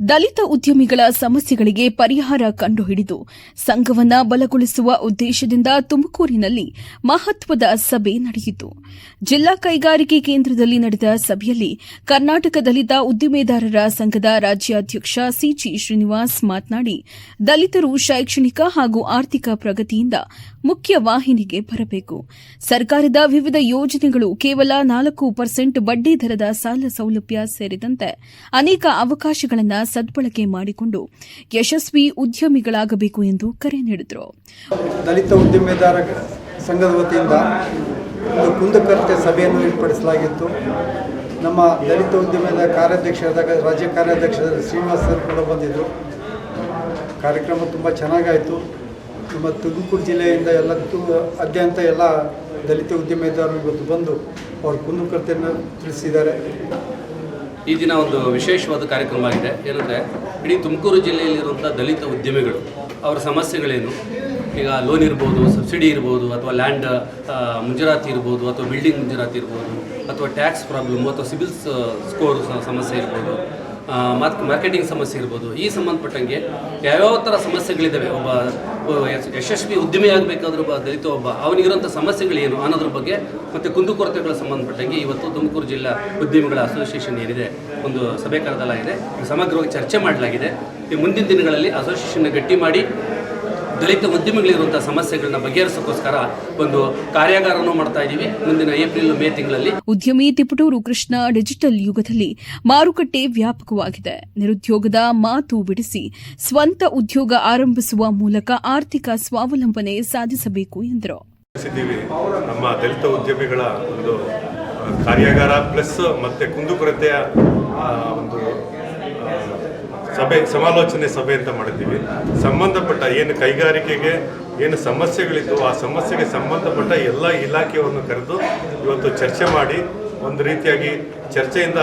ದಲಿತ ಉದ್ಯಮಿಗಳ ಸಮಸ್ಯೆಗಳಿಗೆ ಪರಿಹಾರ ಕಂಡುಹಿಡಿದು ಸಂಘವನ್ನು ಬಲಗೊಳಿಸುವ ಉದ್ದೇಶದಿಂದ ತುಮಕೂರಿನಲ್ಲಿ ಮಹತ್ವದ ಸಭೆ ನಡೆಯಿತು. ಜಿಲ್ಲಾ ಕೈಗಾರಿಕೆ ಕೇಂದ್ರದಲ್ಲಿ ನಡೆದ ಸಭೆಯಲ್ಲಿ ಕರ್ನಾಟಕ ದಲಿತ ಉದ್ದಿಮೆದಾರರ ಸಂಘದ ರಾಜ್ಯಾಧ್ಯಕ್ಷ ಸಿಜಿ ಶ್ರೀನಿವಾಸ್ ಮಾತನಾಡಿ, ದಲಿತರು ಶೈಕ್ಷಣಿಕ ಹಾಗೂ ಆರ್ಥಿಕ ಪ್ರಗತಿಯಿಂದ ಮುಖ್ಯ ವಾಹಿನಿಗೆ ಬರಬೇಕು. ಸರ್ಕಾರದ ವಿವಿಧ ಯೋಜನೆಗಳು ಕೇವಲ 4% ಬಡ್ಡಿ ದರದ ಸಾಲ ಸೌಲಭ್ಯ ಸೇರಿದಂತೆ ಅನೇಕ ಅವಕಾಶಗಳನ್ನು ಸದ್ಬಳಕೆ ಮಾಡಿಕೊಂಡು ಯಶಸ್ವಿ ಉದ್ಯಮಿಗಳಾಗಬೇಕು ಎಂದು ಕರೆ ನೀಡಿದರು. ದಲಿತ ಉದ್ಯಮೆದಾರರ ಸಂಘದ ವತಿಯಿಂದ ಒಂದು ಕುಂದುಕೊರತೆ ಸಭೆಯನ್ನು ಏರ್ಪಡಿಸಲಾಗಿತ್ತು. ನಮ್ಮ ದಲಿತ ಉದ್ಯಮದ ಕಾರ್ಯಾಧ್ಯಕ್ಷರಾದ ರಾಜ್ಯ ಕಾರ್ಯಾಧ್ಯಕ್ಷರಾದ ಶ್ರೀನಿವಾಸ್ ಸರ್ ಕೂಡ ಬಂದಿದ್ದರು. ಕಾರ್ಯಕ್ರಮ ತುಂಬ ಚೆನ್ನಾಗಾಯಿತು. ನಮ್ಮ ತುಮಕೂರು ಜಿಲ್ಲೆಯಿಂದ ಅದ್ಯಂತ ಎಲ್ಲ ದಲಿತ ಉದ್ಯಮೆದಾರರು ಇವತ್ತು ಬಂದು ಅವ್ರ ಕುಂದುಕೊರತೆಯನ್ನು ತಿಳಿಸಿದ್ದಾರೆ. ಈ ದಿನ ಒಂದು ವಿಶೇಷವಾದ ಕಾರ್ಯಕ್ರಮವಾಗಿದೆ. ಏನಂದರೆ ಇಡೀ ತುಮಕೂರು ಜಿಲ್ಲೆಯಲ್ಲಿರುವಂಥ ದಲಿತ ಉದ್ಯಮಿಗಳು ಅವರ ಸಮಸ್ಯೆಗಳೇನು, ಈಗ ಲೋನ್ ಇರ್ಬೋದು, ಸಬ್ಸಿಡಿ ಇರ್ಬೋದು, ಅಥವಾ ಲ್ಯಾಂಡ್ ಮುಂಜೂರಾತಿ ಇರ್ಬೋದು, ಅಥವಾ ಬಿಲ್ಡಿಂಗ್ ಮುಂಜೂರಾತಿ ಇರ್ಬೋದು, ಅಥವಾ ಟ್ಯಾಕ್ಸ್ ಪ್ರಾಬ್ಲಮ್, ಅಥವಾ ಸಿಬಿಲ್ ಸ್ಕೋರ್ ಸಮಸ್ಯೆ ಇರ್ಬೋದು, ಮಾರ್ಕೆಟಿಂಗ್ ಸಮಸ್ಯೆ ಇರ್ಬೋದು, ಈ ಸಂಬಂಧಪಟ್ಟಂಗೆ ಯಾವ್ಯಾವ ಥರ ಸಮಸ್ಯೆಗಳಿದ್ದಾವೆ. ಒಬ್ಬ ಯಶಸ್ವಿ ಉದ್ಯಮಿ ಆಗಬೇಕಾದ್ರೂ ದಲಿತ ಅವನಿಗಿರೋಂಥ ಸಮಸ್ಯೆಗಳೇನು ಅನ್ನೋದ್ರ ಬಗ್ಗೆ ಮತ್ತು ಕುಂದುಕೊರತೆಗಳ ಸಂಬಂಧಪಟ್ಟಂಗೆ ಇವತ್ತು ತುಮಕೂರು ಜಿಲ್ಲಾ ಉದ್ಯಮಿಗಳ ಅಸೋಸಿಯೇಷನ್ ಏನಿದೆ ಒಂದು ಸಭೆ ಕರೆದಲಾಗಿದೆ. ಸಮಗ್ರವಾಗಿ ಚರ್ಚೆ ಮಾಡಲಾಗಿದೆ. ಈ ಮುಂದಿನ ದಿನಗಳಲ್ಲಿ ಅಸೋಸಿಯೇಷನ್ನ ಗಟ್ಟಿ ಮಾಡಿ ದಲಿತ ಉದ್ಯಮಿಗಳಿರುವಂಥ ಸಮಸ್ಯೆಗಳನ್ನ ಬಗೆಹರಿಸೋಕ್ಕೋಸ್ಕರ ಒಂದು ಕಾರ್ಯಾಗಾರನೂ ಮಾಡ್ತಾ ಇದ್ದೀವಿ. ಮುಂದಿನ ಏಪ್ರಿಲ್ ಮೇ ತಿಂಗಳಲ್ಲಿ ಉದ್ಯಮಿ ತಿಪಟೂರು ಕೃಷ್ಣ ಡಿಜಿಟಲ್ ಯುಗದಲ್ಲಿ ಮಾರುಕಟ್ಟೆ ವ್ಯಾಪಕವಾಗಿದೆ. ನಿರುದ್ಯೋಗದ ಮಾತು ಬಿಡಿಸಿ ಸ್ವಂತ ಉದ್ಯೋಗ ಆರಂಭಿಸುವ ಮೂಲಕ ಆರ್ಥಿಕ ಸ್ವಾವಲಂಬನೆ ಸಾಧಿಸಬೇಕು ಎಂದರು. ನಮ್ಮ ದಲಿತ ಉದ್ಯಮಿಗಳ ಒಂದು ಕಾರ್ಯಾಗಾರ ಪ್ಲಸ್ ಮತ್ತೆ ಕುಂದುಕೊರತೆಯ ಒಂದು ಸಮಾಲೋಚನೆ ಸಭೆ ಅಂತ ಮಾಡಿದ್ದೀವಿ. ಸಂಬಂಧಪಟ್ಟ ಏನು ಕೈಗಾರಿಕೆಗೆ ಏನು ಸಮಸ್ಯೆಗಳಿದ್ದು ಆ ಸಮಸ್ಯೆಗೆ ಸಂಬಂಧಪಟ್ಟ ಎಲ್ಲ ಇಲಾಖೆಯನ್ನು ಕರೆದು ಇವತ್ತು ಚರ್ಚೆ ಮಾಡಿ ಒಂದು ರೀತಿಯಾಗಿ ಚರ್ಚೆಯಿಂದ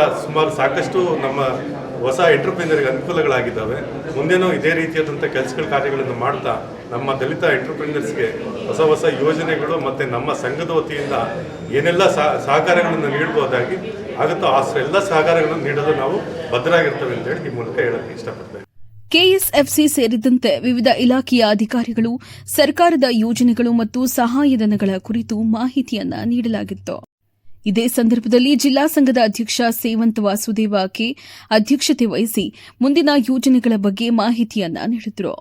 ಸಾಕಷ್ಟು ನಮ್ಮ ಹೊಸ ಎಂಟರ್ಪ್ರಿನರ್ಗೆ ಅನುಕೂಲಗಳಾಗಿದ್ದಾವೆ. ಮುಂದೇನೂ ಇದೇ ರೀತಿಯಾದಂಥ ಕಾರ್ಯಗಳನ್ನು ಮಾಡ್ತಾ ನಮ್ಮ ದಲಿತ ಎಂಟರ್ಪ್ರಿನರ್ಸ್ಗೆ ಹೊಸ ಯೋಜನೆಗಳು ಮತ್ತು ನಮ್ಮ ಸಂಘದ ವತಿಯಿಂದ ಏನೆಲ್ಲ ಸಹಕಾರಗಳನ್ನು ನೀಡಬಹುದಾಗಿ ಆಗುತ್ತೋ ಆ ಎಲ್ಲ ಸಹಕಾರಗಳನ್ನು ನೀಡಲು ನಾವು ಬದ್ಧರಾಗಿರ್ತೇವೆ ಅಂತ ಹೇಳಿ ಈ ಮೂಲಕ ಹೇಳಕ್ಕೆ ಇಷ್ಟಪಡ್ತೇವೆ. ಕೆಎಸ್ಎಫ್ಸಿ ಸೇರಿದಂತೆ ವಿವಿಧ ಇಲಾಖೆಯ ಅಧಿಕಾರಿಗಳು ಸರ್ಕಾರದ ಯೋಜನೆಗಳು ಮತ್ತು ಸಹಾಯಧನಗಳ ಕುರಿತು ಮಾಹಿತಿಯನ್ನ ನೀಡಲಾಗಿತ್ತು. ಇದೇ ಸಂದರ್ಭದಲ್ಲಿ ಜಿಲ್ಲಾ ಸಂಘದ ಅಧ್ಯಕ್ಷ ಸೇವಂತ್ ವಾಸುದೇವ ಕೆ ಅಧ್ಯಕ್ಷತೆ ವಹಿಸಿ ಮುಂದಿನ ಯೋಜನೆಗಳ ಬಗ್ಗೆ ಮಾಹಿತಿಯನ್ನ ನೀಡಿದರು.